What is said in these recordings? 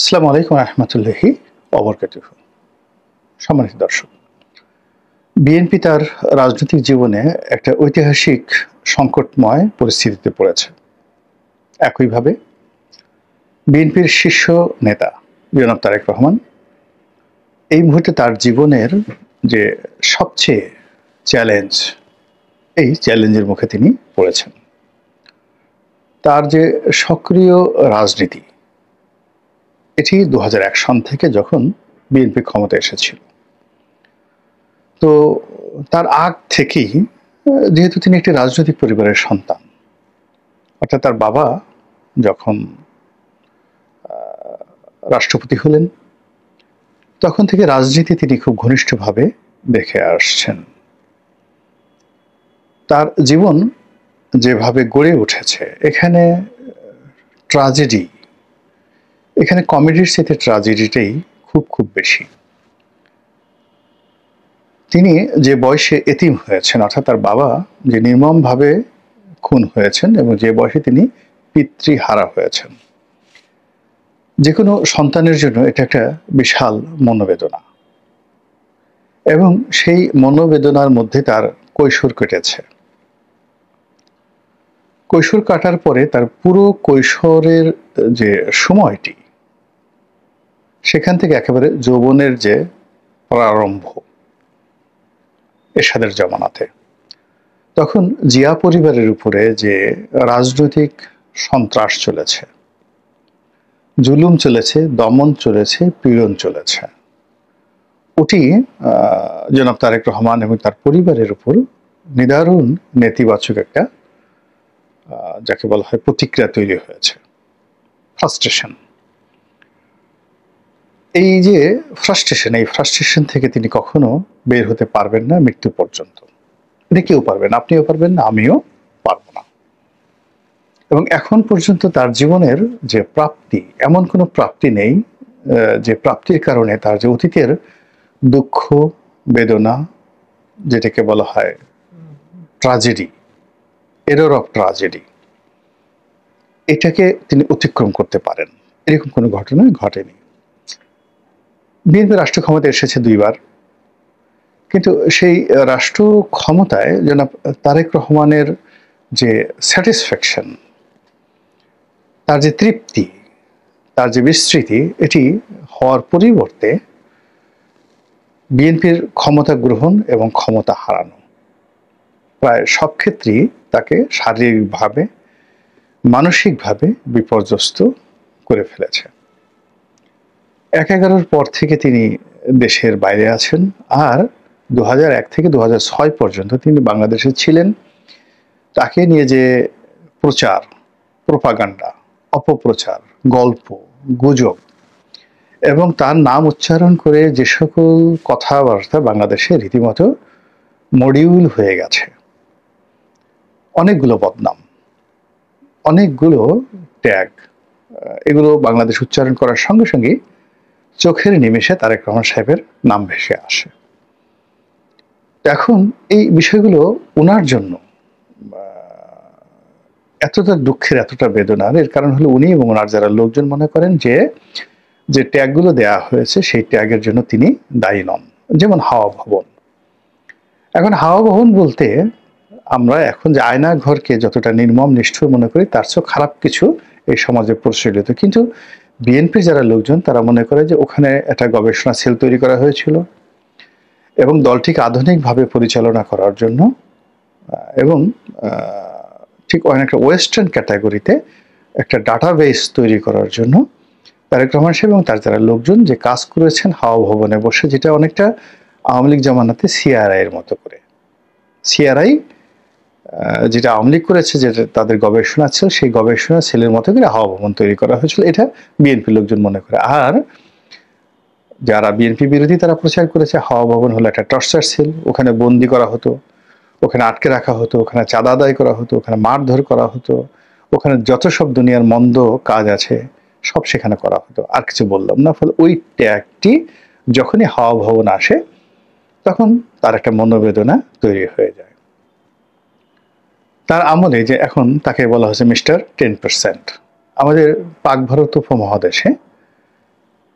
আসসালামু আলাইকুম রহমতুল্লাহি ওবরকাতুহু। সম্মানিত দর্শক, বিএনপি তার রাজনৈতিক জীবনে একটা ঐতিহাসিক সংকটময় পরিস্থিতিতে পড়েছে। একইভাবে বিএনপির শীর্ষ নেতা জনাব তারেক রহমান এই মুহূর্তে তার জীবনের যে সবচেয়ে চ্যালেঞ্জ, এই চ্যালেঞ্জের মুখে তিনি পড়েছেন। তার যে সক্রিয় রাজনীতি, এটি ২০০১ সন থেকে যখন বিএনপি ক্ষমতায় এসেছিল, তো তার আগ থেকেই যেহেতু তিনি একটি রাজনৈতিক পরিবারের সন্তান, অর্থাৎ তার বাবা যখন রাষ্ট্রপতি হলেন তখন থেকে রাজনীতি তিনি খুব ঘনিষ্ঠভাবে দেখে আসছেন। তার জীবন যেভাবে গড়ে উঠেছে, এখানে ট্র্যাজেডি, এখানে কমেডির সাথে ট্র্যাজেডিটাই খুব বেশি। তিনি যে বয়সে এতিম হয়েছেন, অর্থাৎ তার বাবা যে নির্মমভাবে খুন হয়েছেন এবং যে বয়সে তিনি পিতৃহারা হয়েছেন, যে কোনো সন্তানের জন্য এটা একটা বিশাল মনোবেদনা, এবং সেই মনোবেদনার মধ্যে তার কৈশোর কেটেছে। কৈশোর কাটার পরে তার পুরো কৈশোরের যে সময়টি, সেখান থেকে একেবারে যৌবনের যে প্রারম্ভ এরশাদের জমানাতে, তখন জিয়া পরিবারের উপরে যে রাজনৈতিক সন্ত্রাস চলেছে, জুলুম চলেছে, দমন চলেছে, পীড়ন চলেছে, ওটি জনাব তারেক রহমান এবং তার পরিবারের উপর নিদারুণ নেতিবাচক একটা যাকে বলা হয় প্রতিক্রিয়া তৈরি হয়েছে, ফ্রাস্ট্রেশন। এই যে ফ্রাস্ট্রেশন, এই ফ্রাস্ট্রেশন থেকে তিনি কখনো বের হতে পারবেন না মৃত্যু পর্যন্ত। এটা কেউ পারবেন, আপনিও পারবেন না, আমিও পারব না। এবং এখন পর্যন্ত তার জীবনের যে প্রাপ্তি, এমন কোনো প্রাপ্তি নেই যে প্রাপ্তির কারণে তার যে অতীতের দুঃখ বেদনা, যেটাকে বলা হয় ট্র্যাজেডি, এরর অফ ট্র্যাজেডি, এটাকে তিনি অতিক্রম করতে পারেন, এরকম কোনো ঘটনা ঘটেনি। বিএনপি রাষ্ট্র ক্ষমতায় এসেছে দুইবার, কিন্তু সেই রাষ্ট্র ক্ষমতায় জনাব তারেক রহমানের যে স্যাটিসফ্যাকশন, তার যে তৃপ্তি, তার যে বিস্তৃতি, এটি হওয়ার পরিবর্তে বিএনপির ক্ষমতা গ্রহণ এবং ক্ষমতা হারানো প্রায় সব ক্ষেত্রেই তাকে শারীরিকভাবে মানসিকভাবে বিপর্যস্ত করে ফেলেছে। ১/১১ পর থেকে তিনি দেশের বাইরে আছেন, আর ২০০১ থেকে ২০০৬ পর্যন্ত তিনি বাংলাদেশে ছিলেন। তাকে নিয়ে যে প্রচার, প্রোপাগান্ডা, অপপ্রচার, গল্প, গুজব এবং তার নাম উচ্চারণ করে যে সকল কথাবার্তা বাংলাদেশে রীতিমতো মডিউল হয়ে গেছে, অনেকগুলো বদনাম, অনেকগুলো ট্যাগ, এগুলো বাংলাদেশ উচ্চারণ করার সঙ্গে সঙ্গেই চোখের নিমেষে তারেক রহমান সাহেবের নাম ভেসে আসে। এখন এই বিষয়গুলো ওনার জন্য এতটা দুঃখের, এতটা বেদনার, এর কারণ হলো উনি এবং ওনার যারা লোকজন মনে করেন যে ট্যাগগুলো দেয়া হয়েছে সেই ট্যাগের জন্য তিনি দায়ী নন। যেমন হাওয়া ভবন। এখন হাওয়া ভবন বলতে আমরা এখন যে আয়না ঘরকে যতটা নির্মম নিষ্ঠুর মনে করি, তার চেয়েও খারাপ কিছু এই সমাজে প্রচলিত। কিন্তু বিএনপির যারা লোকজন তারা মনে করে যে ওখানে একটা গবেষণা সেল তৈরি করা হয়েছিল এবং দলটিকে আধুনিকভাবে পরিচালনা করার জন্য এবং ঠিক অনেকটা ওয়েস্টার্ন ক্যাটাগরিতে একটা ডাটাবেস তৈরি করার জন্য তারেক রহমান সাহেব এবং তার যারা লোকজন যে কাজ করেছেন হাওয়া ভবনে বসে, যেটা অনেকটা আওয়ামী লীগ জামানাতে সিআরআই এর মতো করে। সিআরআই যেটা আওয়ামী লীগ করেছে, যেটা তাদের গবেষণা ছিল, সেই গবেষণা সেলের মতো করে হাওয়া ভবন তৈরি করা হয়েছিল, এটা বিএনপি লোকজন মনে করে। আর যারা বিএনপি বিরোধী তারা প্রচার করেছে হাওয়া ভবন হলো একটা টর্চার সেল, ওখানে বন্দি করা হতো, ওখানে আটকে রাখা হতো, ওখানে চাঁদা আদায় করা হতো, ওখানে মারধর করা হতো, ওখানে যত সব দুনিয়ার মন্দ কাজ আছে সব সেখানে করা হতো। আর কিছু বললাম না। ফলে ওই ট্যাগটি যখনই হাওয়া ভবন আসে তখন তার একটা মনোবেদনা তৈরি হয়ে যায়। তার আমলে যে এখন তাকে বলা হয়েছে মিস্টার 10%। আমাদের পাক ভারত উপমহাদেশে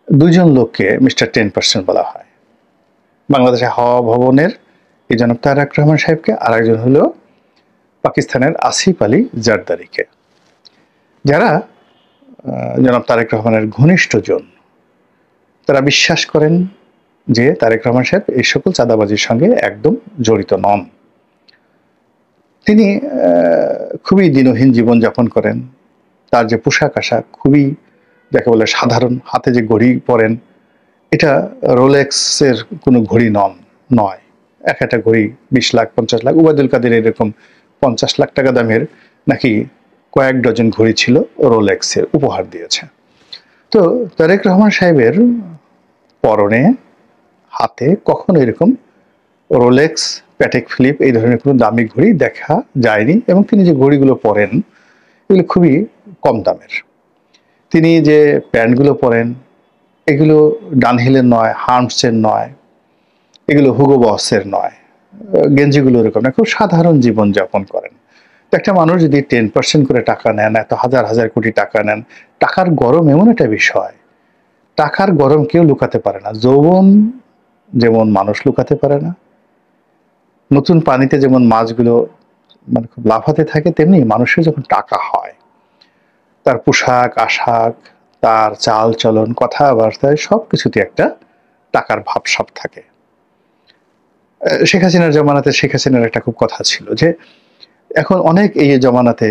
দুইজন লোককে মিস্টার 10% বলা হয়। বাংলাদেশে হাওয়া ভবনের এই জনাব তারেক রহমান সাহেবকে, আর একজন হলো পাকিস্তানের আসিফ আলী জারদারিকে, যারা জনাব তারেক রহমানের ঘনিষ্ঠজন। তারা বিশ্বাস করেন যে তারেক রহমান সাহেব এই সকল চাঁদাবাজির সঙ্গে একদম জড়িত নন। তিনি খুবই দিনহীন জীবনযাপন করেন। তার যে পোশাক আশাক খুবই যাকে বলে সাধারণ, হাতে যে ঘড়ি পরেন এটা রোলেক্সের কোনো ঘড়ি নয়। একটা ঘড়ি 20 লাখ 50 লাখ, উবায়দুল কাদের এরকম 50 লাখ টাকা দামের নাকি কয়েক ডজন ঘড়ি ছিল রোলেক্সের, উপহার দিয়েছে। তো তারেক রহমান সাহেবের পরনে হাতে কখনো এরকম রোলেক্স, প্যাটেক ফিলিপ এই ধরনের কোনো দামি ঘড়ি দেখা যায়নি, এবং তিনি যে ঘড়িগুলো পরেন এগুলো খুবই কম দামের। তিনি যে প্যান্টগুলো পরেন এগুলো ডানহিলের নয়, হার্মসের নয়, এগুলো হুগো বসের নয়, গেঞ্জিগুলো এরকম না, খুব সাধারণ জীবন যাপন করেন। তো একটা মানুষ যদি 10% করে টাকা নেন, এত হাজার হাজার কোটি টাকা নেন, টাকার গরম এমন একটা বিষয়, টাকার গরম কেউ লুকাতে পারে না। যৌবন যেমন মানুষ লুকাতে পারে না, নতুন পানিতে যেমন মাছগুলো মানে খুব লাফাতে থাকে, তেমনি মানুষের যখন টাকা হয় তার পোশাক আশাক, তার চাল চলন, কথাবার্তায় সবকিছুতে একটা টাকার ভাবসাব থাকে। শেখ হাসিনার জমানাতে শেখ হাসিনার একটা খুব কথা ছিল যে এখন অনেক এই জমানাতে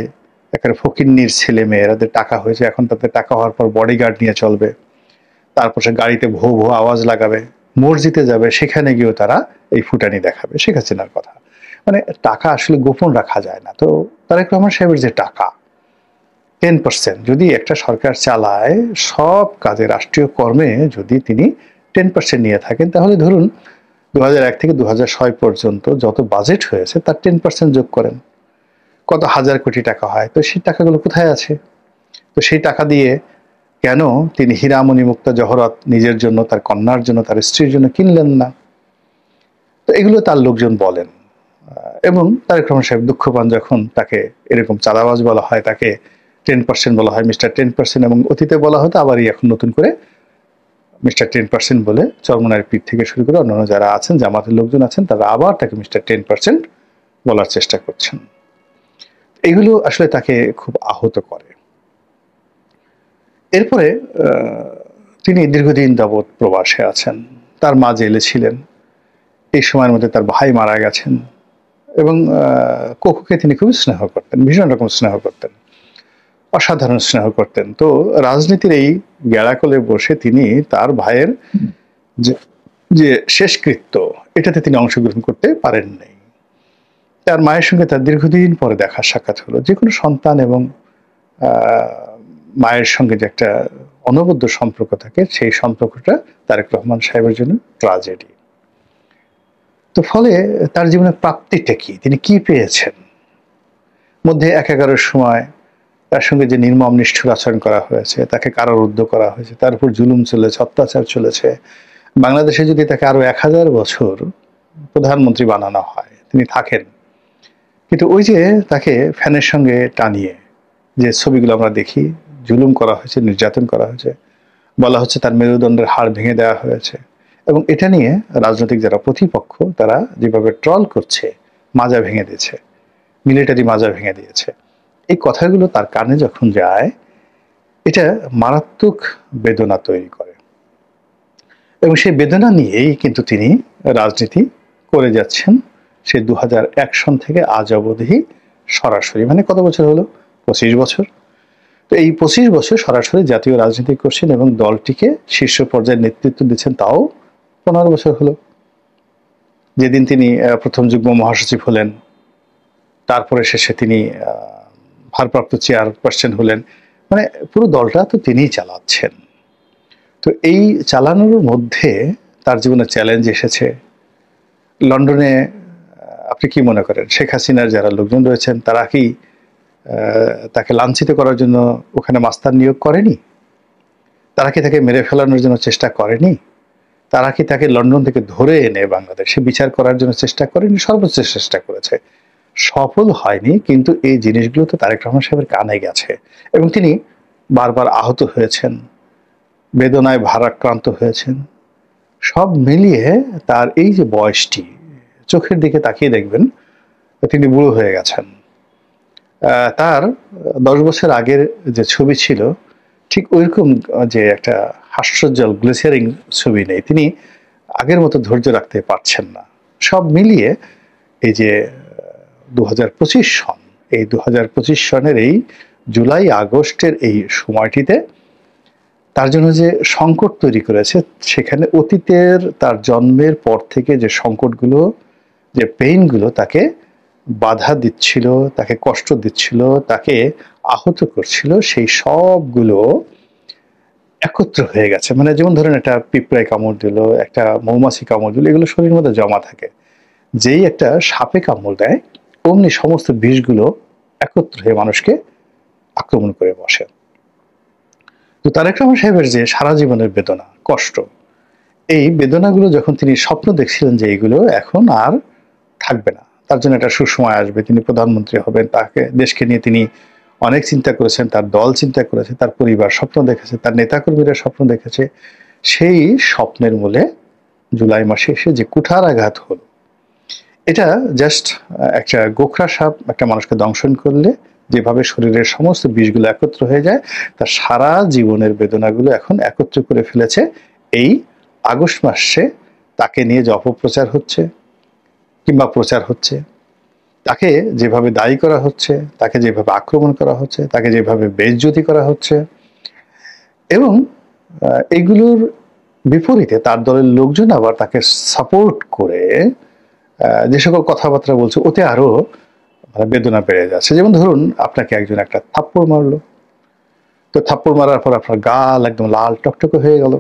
একেবারে ফকিন্নির ছেলে মেয়েরাদের টাকা হয়েছে, এখন তাদের টাকা হওয়ার পর বডিগার্ড নিয়ে চলবে, তারপর সে গাড়িতে ভো ভো আওয়াজ লাগাবে, মসজিদে যাবে, সেখানে গিয়েও তারা এই ফুটানি দেখাবে। শেখ হাসিনার কথা মানে টাকা আসলে গোপন রাখা যায় না। তো তারেক রহমান সাহেবের যে টাকা 10%, যদি একটা সরকার চালায় সব কাজে রাষ্ট্রীয় কর্মে যদি তিনি 10% নিয়ে থাকেন, তাহলে ধরুন 2001 থেকে 2006 পর্যন্ত যত বাজেট হয়েছে তার 10% যোগ করেন, কত হাজার কোটি টাকা হয়। তো সেই টাকাগুলো কোথায় আছে? তো সেই টাকা দিয়ে কেন তিনি হীরামণি মুক্তা জহরত নিজের জন্য, তার কন্যার জন্য, তার স্ত্রীর জন্য কিনলেন না? তো এগুলো তার লোকজন বলেন। এবং তারেক রহমান সাহেব দুঃখ পান যখন তাকে এরকম চাঁদাবাজ বলা হয়, তাকে 10% বলা হয়, মিস্টার 10%, এবং অতীতে বলা হতো, আবারই এখন নতুন করে মিস্টার 10% বলে চরমনার পীর থেকে শুরু করে অন্যান্য যারা আছেন, জামাতের লোকজন আছেন, তারা আবার তাকে মিস্টার 10% বলার চেষ্টা করছেন। এগুলো আসলে তাকে খুব আহত করে। এরপরে তিনি দীর্ঘদিন যাবৎ প্রবাসে আছেন, তার মা জেলে ছিলেন, এই সময়ের মধ্যে তার ভাই মারা গেছেন, এবং কোকুকে তিনি খুবই স্নেহ করতেন, ভীষণ রকম স্নেহ করতেন, অসাধারণ স্নেহ করতেন। তো রাজনীতির এই গেড়াকলে বসে তিনি তার ভাইয়ের যে শেষকৃত্য এটাতে তিনি অংশগ্রহণ করতে পারেন নাই। তার মায়ের সঙ্গে তার দীর্ঘদিন পরে দেখা সাক্ষাৎ হলো। যে কোনো সন্তান এবং মায়ের সঙ্গে যে একটা অনবদ্য সম্পর্ক থাকে, সেই সম্পর্কটা তারেক রহমান সাহেবের জন্য ট্রাজেডি। তো ফলে তার জীবনে প্রাপ্তিটা কি, তিনি কি পেয়েছেন? মধ্যে 11-এর সময় তার সঙ্গে যে নির্মম নিষ্ঠুর আচরণ করা হয়েছে, তাকে কারারুদ্ধ করা হয়েছে, তার উপর জুলুম চলেছে, অত্যাচার চলেছে। বাংলাদেশে যদি তাকে আরো 1000 বছর প্রধানমন্ত্রী বানানো হয়, তিনি থাকেন, কিন্তু ওই যে তাকে ফ্যানের সঙ্গে টানিয়ে যে ছবিগুলো আমরা দেখি, জুলুম করা হয়েছে, নির্যাতন করা হয়েছে, বলা হচ্ছে তার মেরুদণ্ডের হাড় ভেঙে দেওয়া হয়েছে, এবং এটা নিয়ে রাজনৈতিক যারা প্রতিপক্ষ তারা যেভাবে ট্রল করছে, মাজা ভেঙে দিয়েছে, মিলিটারি মাজা ভেঙে দিয়েছে, এই কথাগুলো তার কানে যখন যায় এটা মারাত্মক বেদনা তৈরি করে। এবং সেই বেদনা নিয়েই কিন্তু তিনি রাজনীতি করে যাচ্ছেন সে 2001 সন থেকে আজ অবধি সরাসরি, মানে কত বছর হলো? 25 বছর। তো এই 25 বছর সরাসরি জাতীয় রাজনীতি করছেন এবং দলটিকে শীর্ষ পর্যায়ে নেতৃত্ব দিচ্ছেন, তাও 15 বছর হলো। যেদিন তিনি প্রথম যুগ্ম মহাসচিব হলেন, তারপরে শেষে তিনি ভারপ্রাপ্ত চেয়ারপারসন হলেন, মানে পুরো দলটা তো তিনিই চালাচ্ছেন। তো এই চালানোর মধ্যে তার জীবনে চ্যালেঞ্জ এসেছে। লন্ডনে আপনি কি মনে করেন শেখ হাসিনার যারা লোকজন রয়েছেন তারা কি তাকে লাঞ্ছিত করার জন্য ওখানে মাস্তান নিয়োগ করেনি? তারা কি তাকে মেরে ফেলানোর জন্য চেষ্টা করেনি? তারা কি তাকে লন্ডন থেকে ধরে এনে বাংলাদেশে বিচার করার জন্য চেষ্টা করেনি? সর্বোচ্চ চেষ্টা করেছে, সফল হয়নি। কিন্তু এই জিনিসগুলো তো তারেক রহমান সাহেবের কানে গেছে এবং তিনি বারবার আহত হয়েছেন, বেদনায় ভারাক্রান্ত হয়েছেন। সব মিলিয়ে তার এই যে বয়সটি, চোখের দিকে তাকিয়ে দেখবেন তিনি বুড়ো হয়ে গেছেন। তার ১০ বছর আগের যে ছবি ছিল ঠিক ওইরকম যে একটা হাস্যোজ্জ্বল গ্লিসারিং ছবি নেই। তিনি আগের মতো ধৈর্য রাখতে পারছেন না। সব মিলিয়ে এই যে ২০২৫ সন, এই ২০২৫ সনের এই জুলাই আগস্টের এই সময়টিতে তার জন্য যে সংকট তৈরি করেছে, সেখানে অতীতের তার জন্মের পর থেকে যে সংকটগুলো, যে পেইনগুলো তাকে বাধা দিচ্ছিল, তাকে কষ্ট দিচ্ছিল, তাকে আহত করছিল, সেই সবগুলো একত্র হয়ে গেছে। মানে যেমন ধরেন একটা পিঁপড়ায় কামড় দিল, একটা মৌমাছি কামড় দিল, এগুলো শরীরের মধ্যে জমা থাকে। যেই একটা সাপে কামড় দেয়, অমনি সমস্ত বিষগুলো একত্র হয়ে মানুষকে আক্রমণ করে বসে। তো তারেক রহমান সাহেবের যে সারা জীবনের বেদনা, কষ্ট, এই বেদনাগুলো যখন তিনি স্বপ্ন দেখছিলেন যে এইগুলো এখন আর থাকবে না, তার জন্য একটা সুসময় আসবে, তিনি প্রধানমন্ত্রী হবেন, তাকে দেশকে নিয়ে তিনি অনেক চিন্তা করেছেন, তার দল চিন্তা করেছে, তার পরিবার স্বপ্ন দেখেছে, তার নেতাকর্মীরা স্বপ্ন দেখেছে। সেই স্বপ্নের মূলে জুলাই মাসে এসে যে কুঠারাঘাত হলো, এটা জাস্ট একটা গোখরা সাপ একটা মানুষকে দংশন করলে যেভাবে শরীরের সমস্ত বিষগুলো একত্র হয়ে যায়, তার সারা জীবনের বেদনাগুলো এখন একত্র করে ফেলেছে এই আগস্ট মাসে। তাকে নিয়ে যে অপপ্রচার হচ্ছে কিংবা প্রচার হচ্ছে, তাকে যেভাবে দায়ী করা হচ্ছে, তাকে যেভাবে আক্রমণ করা হচ্ছে, তাকে যেভাবে বেইজ্জতি করা হচ্ছে, এবং এইগুলোর বিপরীতে তার দলের লোকজন আবার তাকে সাপোর্ট করে যে সকল কথাবার্তা বলছে, ওতে আরো বেদনা বেড়ে যাচ্ছে। যেমন ধরুন, আপনাকে একজন একটা থাপ্পড় মারলো, তো থাপ্পড় মারার পর আপনার গাল একদম লাল টকটকে হয়ে গেল,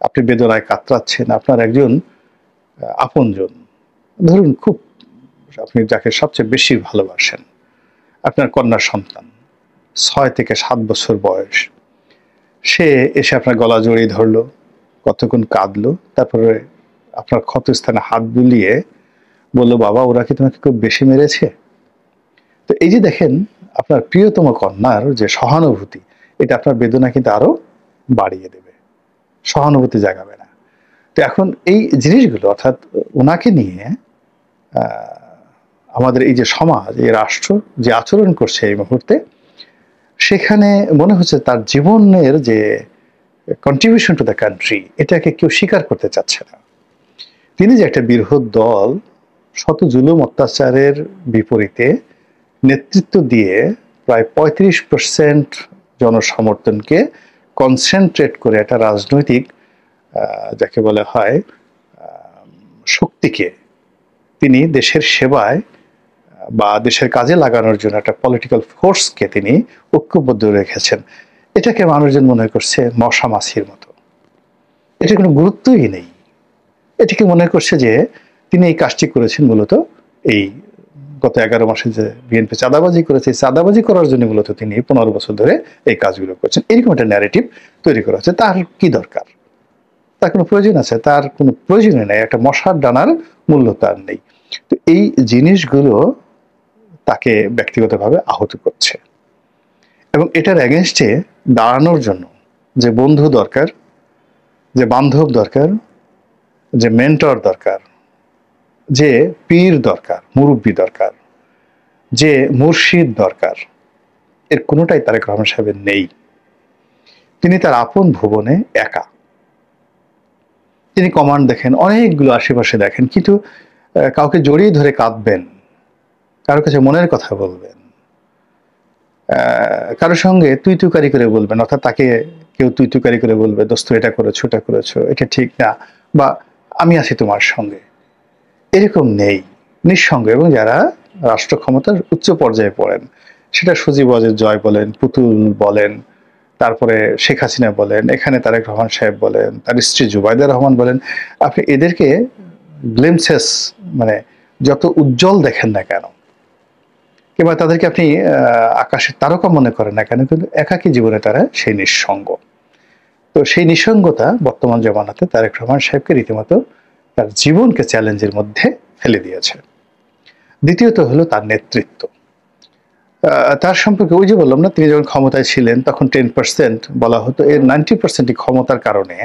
আপনি বেদনায় কাতরাচ্ছেন। আপনার একজন আপনজন, ধরুন খুব আপনি যাকে সবচেয়ে বেশি ভালোবাসেন, আপনার কন্যা সন্তান ৬ থেকে ৭ বছর বয়স, সে এসে আপনার গলা জড়িয়ে ধরলো, কতক্ষণ কাঁদলো, তারপরে আপনার ক্ষতস্থানে হাত বুলিয়ে বললো, বাবা ওরা কি তোমাকে খুব বেশি মেরেছে? তো এই যে দেখেন, আপনার প্রিয়তম কন্যার যে সহানুভূতি, এটা আপনার বেদনা কিন্তু আরো বাড়িয়ে দেবে, সহানুভূতি জাগাবে না। তো এখন এই জিনিসগুলো, অর্থাৎ ওনাকে নিয়ে আমাদের এই যে সমাজ, এই রাষ্ট্র যে আচরণ করছে এই মুহূর্তে, সেখানে মনে হচ্ছে তার জীবনের যে কন্ট্রিবিউশন টু দ্য কান্ট্রি, এটাকে কেউ স্বীকার করতে চাচ্ছে না। তিনি যে একটা বৃহৎ দল শত জুলুম অত্যাচারের বিপরীতে নেতৃত্ব দিয়ে প্রায় ৩৫% জনসমর্থনকে কনসেন্ট্রেট করে একটা রাজনৈতিক যাকে বলা হয় শক্তিকে তিনি দেশের সেবায় বা দেশের কাজে লাগানোর জন্য একটা পলিটিক্যাল ফোর্সকে তিনি ঐক্যবদ্ধ রেখেছেন, এটাকে মানুষজন মনে করছে মশা মাছির মতো, এটা কোনো গুরুত্বই নেই। এটাকে মনে করছে যে তিনি এই কাজটি করেছেন মূলত এই গত ১১ মাসে যে বিএনপি চাঁদাবাজি করেছে, চাঁদাবাজি করার জন্য মূলত তিনি ১৫ বছর ধরে এই কাজগুলো করছেন, এরকম একটা ন্যারেটিভ তৈরি করা হচ্ছে। তার কি দরকার? তার কোনো প্রয়োজন আছে? তার কোনো প্রয়োজনই নেই, একটা মশার ডানার মূল্য তার নেই। তো এই জিনিসগুলো তাকে ব্যক্তিগতভাবে আহত করছে, এবং এটার এগেনস্টে দাঁড়ানোর জন্য যে বন্ধু দরকার, যে বান্ধব দরকার, যে মেন্টর দরকার, যে পীর দরকার, মুরব্বী দরকার, যে মুর্শিদ দরকার, এর কোনোটাই তারেক রহমান সাহেবের নেই। তিনি তার আপন ভুবনে একা। তিনি কমান্ড দেখেন, অনেকগুলো আশেপাশে দেখেন, কিন্তু কাউকে জড়িয়ে ধরে কাঁদবেন, কারো কাছে মনের কথা বলবেন, কারোর সঙ্গে তুই তুকারি করে বলবেন, অর্থাৎ তাকে কেউ তুই তুকারি করে বলবে, দোস্ত এটা করেছো, এটা করেছো, এটা ঠিক না, বা আমি আছি তোমার সঙ্গে, এরকম নেই, নিঃসঙ্গ। এবং যারা রাষ্ট্র ক্ষমতার উচ্চ পর্যায়ে পড়েন, সেটা সজীব ওয়াজেদ জয় বলেন, পুতুল বলেন, তারপরে শেখ হাসিনা বলেন, এখানে তারেক রহমান সাহেব বলেন, তার স্ত্রী জুবাইদা রহমান বলেন, আপনি এদেরকে গ্লিমসেস মানে যত উজ্জ্বল দেখেন না কেন, কিংবা তাদেরকে আপনি আকাশের তারকা মনে করেন না কেন, কিন্তু একাকী জীবনে তারা সেই নিঃসঙ্গ। তো সেই নিঃসঙ্গতা বর্তমান জমানাতে তারেক রহমান সাহেবকে রীতিমতো তার জীবনকে চ্যালেঞ্জের মধ্যে ফেলে দিয়েছে। দ্বিতীয়ত হলো তার নেতৃত্ব। তার সম্পর্কে ওই যে বললাম না, তিনি যখন ক্ষমতায় ছিলেন তখন 10% বলা হতো, এর 90% ক্ষমতার কারণে,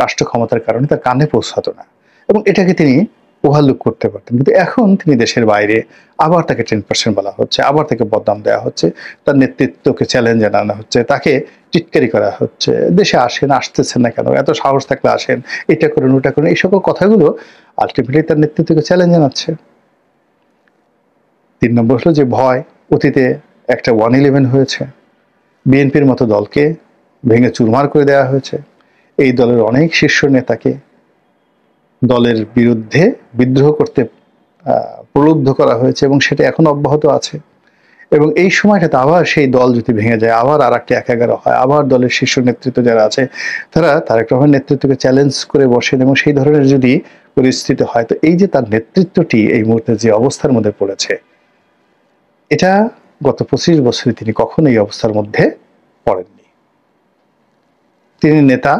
রাষ্ট্র ক্ষমতার কারণে তার কানে পৌঁছাতো না, এবং এটাকে তিনি ওভারলুক করতে পারতেন। কিন্তু এখন তিনি দেশের বাইরে, আবার তাকে 10% বলা হচ্ছে, আবার তাকে বদনাম দেওয়া হচ্ছে, তার নেতৃত্বকে চ্যালেঞ্জ জানানো হচ্ছে, তাকে টিটকারি করা হচ্ছে, দেশে আসেন, আসতেছেন না কেন, এত সাহস থাকলে আসেন, এটা করুন ওটা করুন, এই সকল কথাগুলো আলটিমেটলি তার নেতৃত্বকে চ্যালেঞ্জ জানাচ্ছে। ৩ নম্বর হলো যে ভয়। অতীতে একটা 111 হয়েছে, বিএনপির মতো দলকে ভেঙে চুরমার করে দেওয়া হয়েছে, এই দলের অনেক শীর্ষ নেতাকে দলের বিরুদ্ধে বিদ্রোহ করতে প্রলুব্ধ করা হয়েছে, এবং সেটা এখন অব্যাহত আছে। এবং এই সময়টাতে আবার সেই দল যদি ভেঙে যায়, আবার আর একটা ১-১১ হয়, আবার দলের শীর্ষ নেতৃত্ব যারা আছে তারা তারেক রহমানের নেতৃত্বকে চ্যালেঞ্জ করে বসেন, এবং সেই ধরনের যদি পরিস্থিতি হয়, তো এই যে তার নেতৃত্বটি এই মুহূর্তে যে অবস্থার মধ্যে পড়েছে, এটা গত ২৫ বছরে তিনি কখনো এই অবস্থার মধ্যে পড়েননি। তিনি নেতা,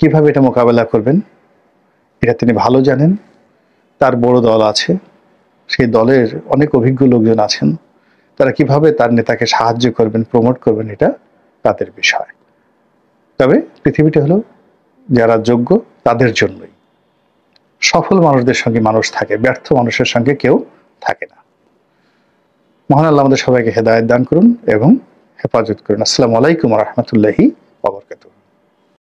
কিভাবে এটা মোকাবেলা করবেন এটা তিনি ভালো জানেন। তার বড় দল আছে, সেই দলের অনেক অভিজ্ঞ লোকজন আছেন, তারা কিভাবে তার নেতাকে সাহায্য করবেন, প্রমোট করবেন, এটা তাদের বিষয়। তবে পৃথিবীটা হলো যারা যোগ্য তাদের জন্যই। সফল মানুষদের সঙ্গে মানুষ থাকে, ব্যর্থ মানুষের সঙ্গে কেউ থাকে না। মহান আল্লাহ আমাদের সবাইকে হেদায়েত দান করুন এবং হেফাজত করুন। আসসালামু আলাইকুম ওয়া রাহমাতুল্লাহি ওয়া বারাকাতুহু।